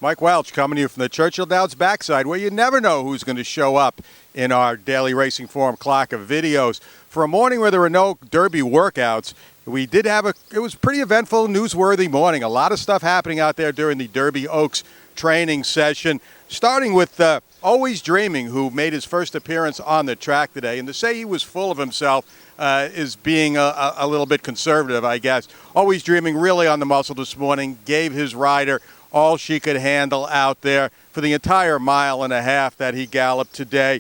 Mike Welch coming to you from the Churchill Downs backside, where you never know who's going to show up in our daily Racing Forum clock of videos. For a morning where there were no Derby workouts, we did have it was a pretty eventful, newsworthy morning. A lot of stuff happening out there during the Derby Oaks training session, starting with Always Dreaming, who made his first appearance on the track today. And to say he was full of himself is being a little bit conservative, I guess. Always Dreaming really on the muscle this morning, gave his rider all she could handle out there for the entire mile and a half that he galloped today.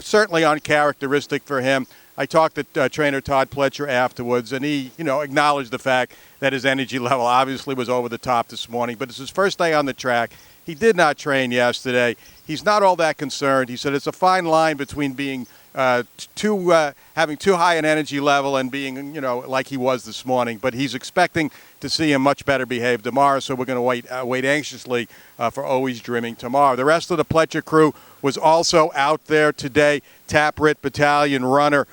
Certainly uncharacteristic for him. I talked to trainer Todd Pletcher afterwards, and he, acknowledged the fact that his energy level obviously was over the top this morning. But it's his first day on the track. He did not train yesterday. He's not all that concerned. He said it's a fine line between being having too high an energy level and being, like he was this morning. But he's expecting to see him much better behaved tomorrow, so we're going to wait anxiously for Always Dreaming tomorrow. The rest of the Pletcher crew was also out there today. Tapwrit, Battalion Runner,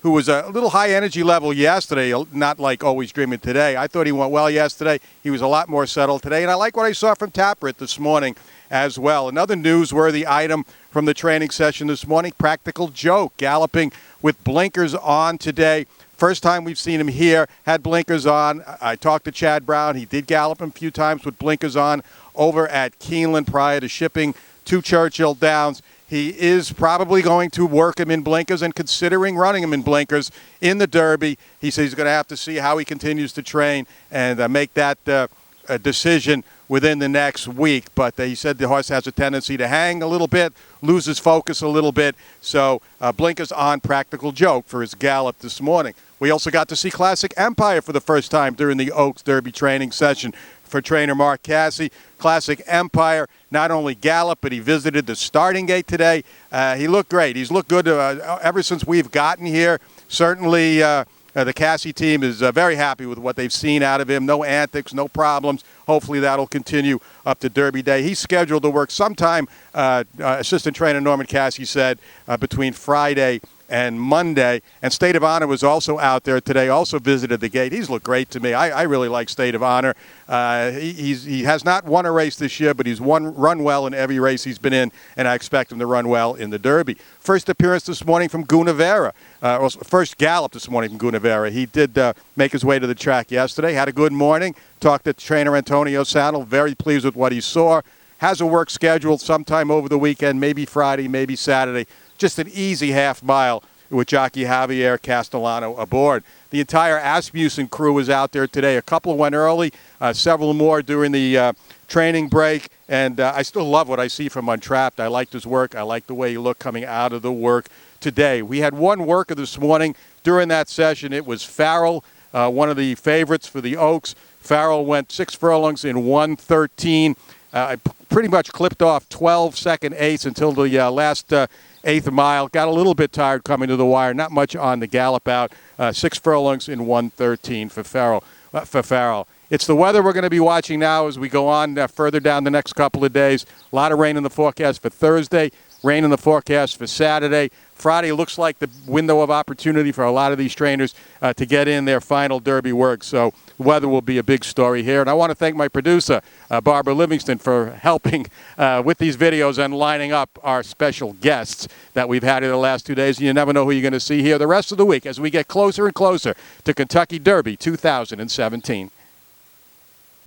who was a little high energy level yesterday, not like Always Dreaming today. I thought he went well yesterday. He was a lot more settled today, and I like what I saw from Tapwrit this morning as well. Another newsworthy item from the training session this morning, Practical Joke, galloping with blinkers on today. First time we've seen him here, had blinkers on. I talked to Chad Brown. He did gallop him a few times with blinkers on over at Keeneland prior to shipping to Churchill Downs. He is probably going to work him in blinkers and considering running him in blinkers in the Derby. He says he's going to have to see how he continues to train and make that decision within the next week. But he said the horse has a tendency to hang a little bit, loses focus a little bit. So blinkers on, Practical Joke for his gallop this morning. We also got to see Classic Empire for the first time during the Oaks Derby training session for trainer Mark Cassie. Classic Empire not only galloped, but he visited the starting gate today. He looked great. He's looked good ever since we've gotten here. Certainly the Cassie team is very happy with what they've seen out of him. No antics, no problems. Hopefully that'll continue up to Derby Day. He's scheduled to work sometime, assistant trainer Norman Cassie said, between Friday and Monday. And State of Honor was also out there today, also visited the gate. He's looked great to me. I really like State of Honor. He has not won a race this year, but he's run well in every race he's been in, and I expect him to run well in the Derby. First appearance this morning from Gunavera. First gallop this morning from Gunavera. He did make his way to the track yesterday, had a good morning, talked to trainer Antonio Saddle, very pleased with what he saw. Has a work scheduled sometime over the weekend, maybe Friday, maybe Saturday. Just an easy half mile with jockey Javier Castellano aboard. The entire Asmussen crew was out there today. A couple went early, several more during the training break, and I still love what I see from Untrapped. I liked his work. I liked the way he looked coming out of the work today. We had one worker this morning during that session. It was Farrell, one of the favorites for the Oaks. Farrell went 6 furlongs in 1:13. Pretty much clipped off 12-second ace until the last eighth mile. Got a little bit tired coming to the wire. Not much on the gallop out. 6 furlongs in 1:13 for Farrell. It's the weather we're going to be watching now as we go on further down the next couple of days. A lot of rain in the forecast for Thursday. Rain in the forecast for Saturday. Friday looks like the window of opportunity for a lot of these trainers to get in their final Derby work. So weather will be a big story here. And I want to thank my producer, Barbara Livingston, for helping with these videos and lining up our special guests that we've had in the last 2 days. You never know who you're going to see here the rest of the week as we get closer and closer to Kentucky Derby 2017.